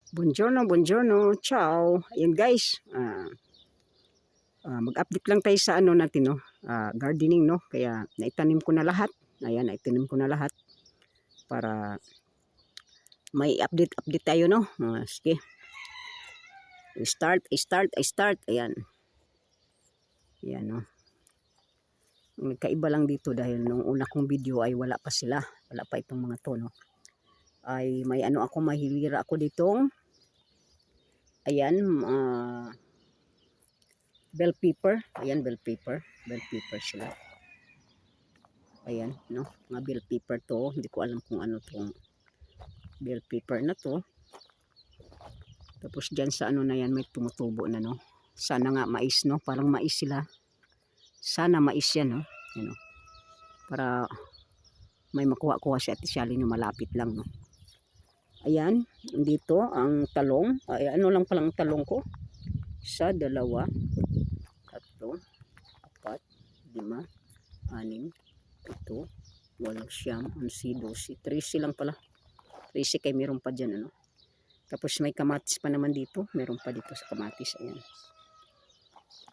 Buongiorno, buongiorno, ciao. Ayan guys, mag-update lang tayo sa ano natin, no? Gardening, no? Kaya naitanim ko na lahat. Ayan, naitanim ko na lahat para may update tayo, no? Sige, I start. Ayan, ayan, no? Ang nagkaiba lang dito dahil nung una kong video ay wala pa sila. Wala pa itong mga to, no? Ay may ano ako, mahilira ako ditong, ayan, bell pepper. Ayan, bell pepper sila. Ayan, no? Mga bell pepper to. Hindi ko alam kung ano tong bell pepper na to. Tapos dyan sa ano na yan, may tumutubo na, no? Sana nga mais, no? Parang mais sila. Sana mais yan, no? Yan, no? Para may makuha-kuha si Ate Sally na malapit lang, no? Ayan, dito ang talong. Ay, ano lang palang talong ko? 1, 2, 3, 4, 5, 6, 7, 8, 8, 9, 10, 11, 12, 13 lang pala. 13 kay meron pa dyan, ano. Tapos may kamatis pa naman dito. Meron pa dito sa kamatis. Ayan.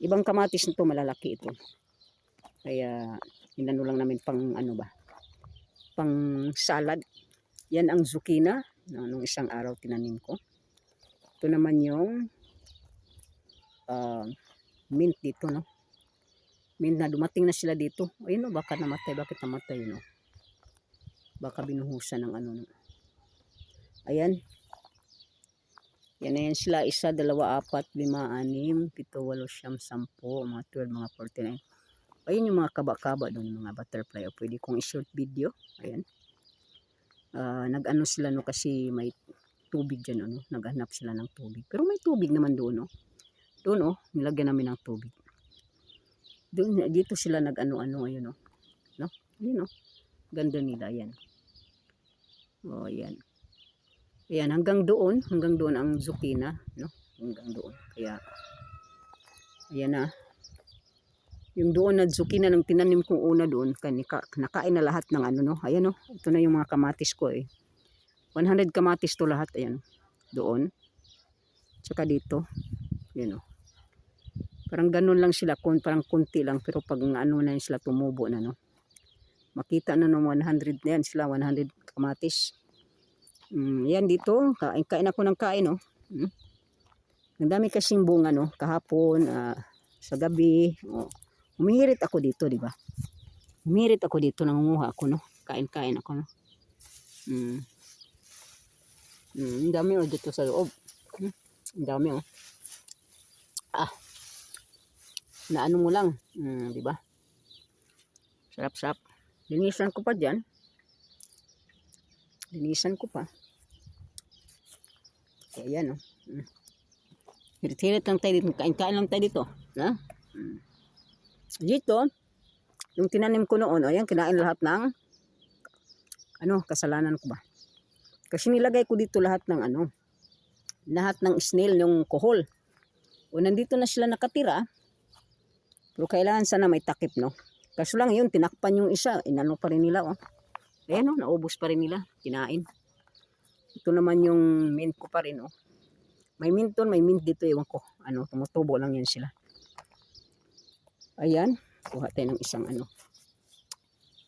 Ibang kamatis nito, malalaki ito. Kaya inano lang namin pang ano ba, pang salad. Yan ang zucchina na nung isang araw tinanim ko. Ito naman yung mint dito, no. Mint na dumating na sila dito. Ayun, no, baka namatay. Bakit namatay, no? Baka binuhusan ng ano, no. Ayan. Yan na yan sila. 1, 2, 4, 5, 6, 7, 8, 9, 10, mga 12, mga 49. Ayun yung mga kaba-kaba doon, mga butterfly. O pwede kong i-short video. Ayan. Nag-ano sila, no, kasi may tubig dyan, ano. Naghanap sila ng tubig. Pero may tubig naman doon, no. Doon, oh, nilagyan namin ng tubig. Doon, dito sila nag-ano-ano, ayun, no. No? Ayun, no. Ganda nila, yan. O, yan. Ayan, hanggang doon ang zucchina, no? Hanggang doon. Kaya, ayan na. Yung doon na zucchina ng tinanim kong una doon, nakain na lahat ng ano, no? Ayan, no? Ito na yung mga kamatis ko, eh. 100 kamatis to lahat, ayan. Doon. Tsaka dito. Ayan, no? Parang ganun lang sila, parang kunti lang. Pero pag ano na sila, tumubo na, no? Makita na ng 100 na yan sila, 100 kamatis. Yan dito, kain ako ng kain, no. Ang dami kasing bunga, no, kahapon, sa gabi. Humihirit ako dito, di ba? Humihirit ako dito, nangunguha ako, no. Kain ako, no. Ang dami, oh, dito sa loob. Ang dami, oh. Naano mo lang, di ba? Sarap-sarap. Linisan ko pa dyan. Linisan ko pa. Kaya yan, oh. Hirit-hirit lang tayo dito. Kain-kain lang tayo dito. Ha? Dito, yung tinanim ko noon, ayan, kinain lahat ng, ano, kasalanan ko ba? Kasi nilagay ko dito lahat ng, ano, lahat ng snail, yung kuhol. O, nandito na sila nakatira. Pero kailangan sana may takip, no? Kaso lang yun, tinakpan yung isa. Inano pa rin nila, oh. Ayan, oh, naubos pa rin nila. Kinain. Ito naman yung mint ko pa rin, oh. May mint doon, may mint dito, ewan ko. Ano, tumutubo lang yan sila. Ayan. Kuha tayo ng isang ano.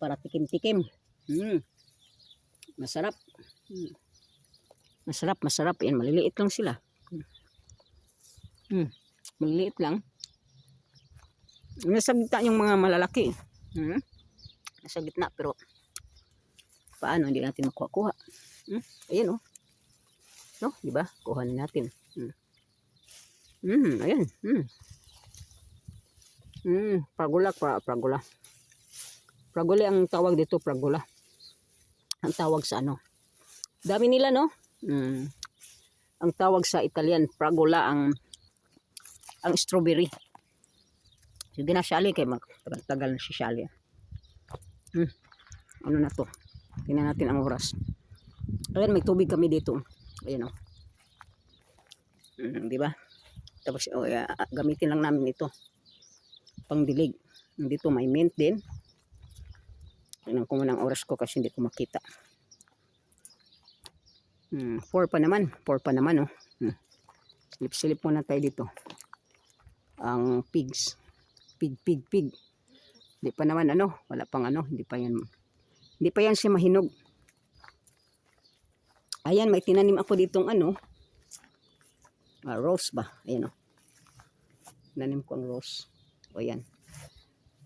Para tikim-tikim. Masarap. Masarap. Ayan, maliliit lang sila. Maliliit lang. Nasa gitna yung mga malalaki. Nasa gitna, pero paano hindi natin makuha-kuha. Ayan, oh. No, di ba? Kuhanin natin. Ayan. Pragula. Pragula ang tawag dito, pragula. Ang tawag sa ano. Dami nila, no? Ang tawag sa Italian, pragula ang strawberry. Sige na, Sally, kay tagal na si Sally. Ano na to? Tingnan natin ang oras. Ayan, may tubig kami dito. Ayan, oh. Di ba? Tapos, gamitin lang namin ito. Pangdilig. Dito may mint din. Tingnan ko muna ang oras ko kasi hindi ko makita. 4 pa naman. 4 pa naman, oh. Silip-silip muna tayo dito. Ang pigs. Pig. Hindi pa naman ano, wala pang ano, hindi pa yan siya mahinog. Ayan, may tinanim ako ditong ano, rose ba? Ayan, oh. Tinanim ko ang rose. O yan.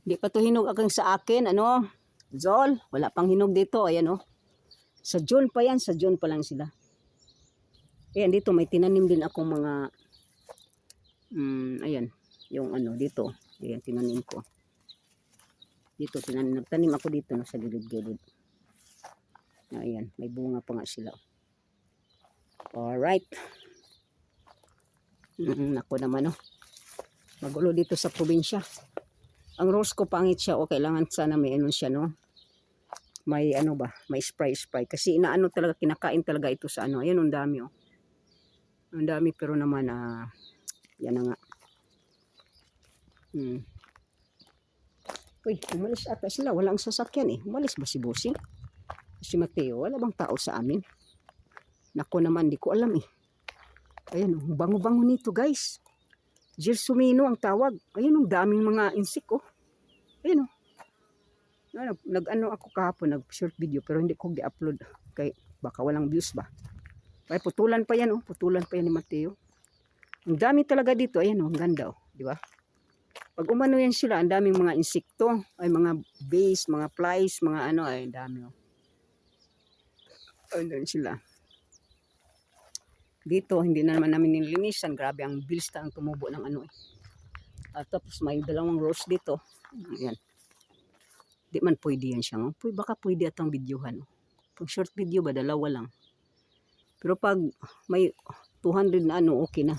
Hindi pa to hinog sa akin, ano, Zol, wala pang hinog dito, ayan, oh. Sa June pa yan, sa June pa lang sila. Ayan, dito may tinanim din akong mga, ayan, yung ano, dito. Ayan, tinanim ko. Dito, nagtanim ako dito, no, sa gilid-gilid. Ayan, may bunga pa nga sila. Alright. Ako naman, oh. Magulo dito sa probinsya. Ang rose ko pangit siya, o kailangan sana may ano siya, no? May ano ba, may spray. Kasi inaano talaga, kinakain talaga ito sa ano. Ayan, ang dami, oh. Ang dami, pero naman, yan na nga. Uy, umalis ata sila. Walang sasakyan, eh. Umalis ba si Bossing? Si Mateo, wala bang tao sa amin? Nako naman, di ko alam, eh. Ayan, oh, bango-bango nito, guys. Gersumino ang tawag. Ayan, ang daming mga insik, oh. Ayan, oh. Nag-ano ako kahapon, nag-short video, pero hindi ko gi-upload. Kaya baka walang views ba. Ay, putulan pa yan, oh. Putulan pa yan ni Mateo. Ang dami talaga dito. Ayan, oh. Ang ganda, oh. Di ba? Pag umano yan sila, ang daming mga insekto. Ay, mga bees, mga flies, mga ano. Ay, ang dami, oh. Ayun sila. Dito, hindi na naman namin nilinisan. Grabe, ang bilis ang tumubo ng ano, eh. At tapos may dalawang rose dito. Ayan. Di man pwede yan siya. Oh. Baka pwede atang videohan. Oh. Pag short video ba, dalawa lang. Pero pag may 200 na ano, okay na.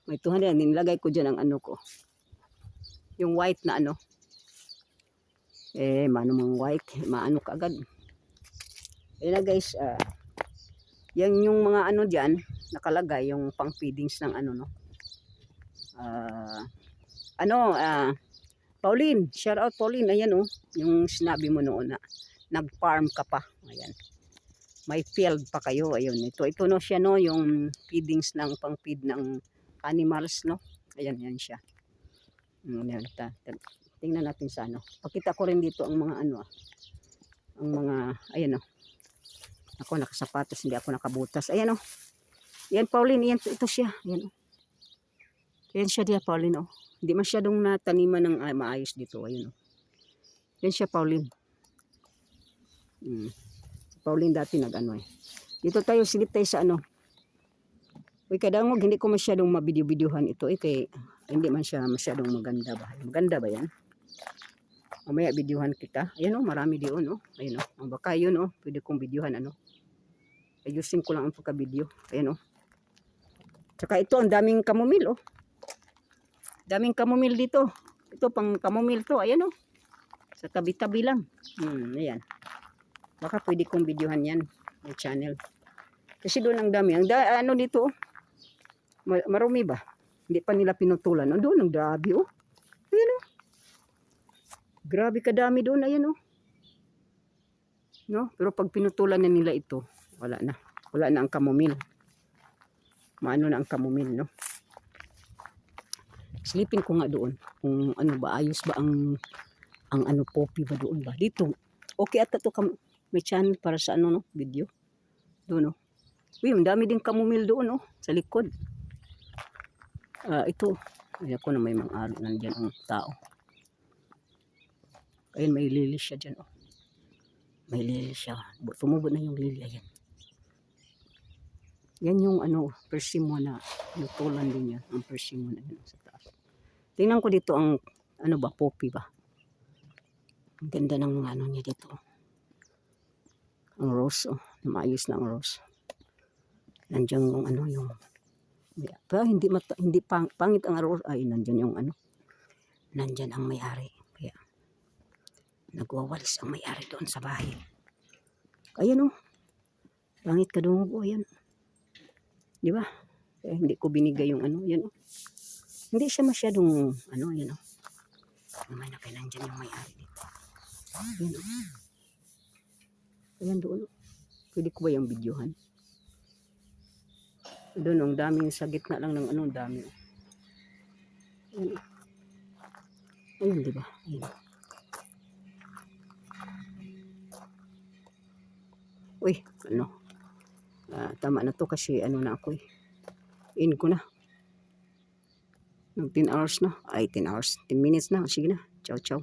May 200, nilagay ko dyan ang ano ko. Yung white na ano. Mano mang white, maano ka agad. Ayan na guys, yan yung mga ano dyan, nakalagay, yung pang feedings ng ano, no. Pauline, shout out Pauline, ayan, oh. Yung sinabi mo noon na nag-farm ka pa. Ayan. May field pa kayo, ayun. Ito no siya, no, yung feedings ng pang-feed ng animals, no. Ayan, yan siya. Ayan, tingnan natin sa ano. Pakita ko rin dito ang mga ano, ang mga, ayan, oh. Ako nakasapatos, hindi ako nakabutas. Ayan, oh. Yan, Pauline, yan, ito siya. Ayan, oh. Yan siya dia, Pauline, oh. Hindi masyadong nataniman ng maayos dito. Ayan, oh. Yan siya, Pauline. Pauline dati nag-ano, eh. Dito tayo, silip tayo sa ano. Uy, kadangog, hindi ko masyadong mabidyo-bidyohan ito, eh. Kaya hindi man siya masyadong maganda ba. Maganda ba yan? Mamaya bidyohan kita. Ayan, oh, marami diyon, oh. Ayan, oh. Ang baka yun, oh. Pwede kong bidyohan, ano. Ayusin ko lang ang pagka-video. Ayan, oh. Tsaka ito, ang daming kamomil, oh. Daming kamomil dito. Ito, pang kamomil to. Ayan, oh. Sa tabi-tabi lang. Ayan. Baka pwede kong bidyohan yan. Yung channel. Kasi doon ang dami. Ano dito, oh. Marumi ba? Hindi pa nila pinutulan. Oh, doon, ang grabe, oh. Ayan, oh. Grabe kadami doon. Ayan, oh. No? Pero pag pinutulan na nila ito, wala na. Wala na ang kamomil. Maano na ang kamomil, no? Silipin ko nga doon. Kung ano ba, ayos ba ang ano, poppy ba doon ba? Dito. Okay ata to, may channel para sa ano, no? Video. Doon, no? Uy, ang dami din kamomil doon, no? Sa likod. Ito. Ayan ko na may mga aro. Nandyan ang tao. Ayun, may lily siya dyan, oh. May lily siya. Tumubo na yung lily. Ayan. Yan yung ano, persimmon na lutulan din yan. Ang persimmon na yun sa taas. Tingnan ko dito ang ano ba, poppy ba. Ang ganda ng ano niya dito. Ang rose, oh. Maayos na ang rose. Nandiyan yung ano, yung pero hindi pangit ang rose. Ay, nandiyan yung ano. Nandiyan ang may-ari. Kaya nagwawalis ang may-ari doon sa bahay. Ayan, oh. Pangit ka doon, oh. Ayan. Di ba? Kaya hindi ko binigay yung ano, yan, oh. Hindi siya masyadong ano, yan, oh. Naman na kaya nandyan yung may-ari dito. Yan, oh. Ayan doon, oh. Pwede ko ba yung videohan? Doon, ang daming sa gitna lang ng ano, ang dami. Ayun, ayun, di ba? Ayun. Uy, ano? Tama na to kasi ano na ako eh. In ko na. Ng 10 hours na. Ay, 10 hours. 10 minutes na. Sige na. Ciao, ciao.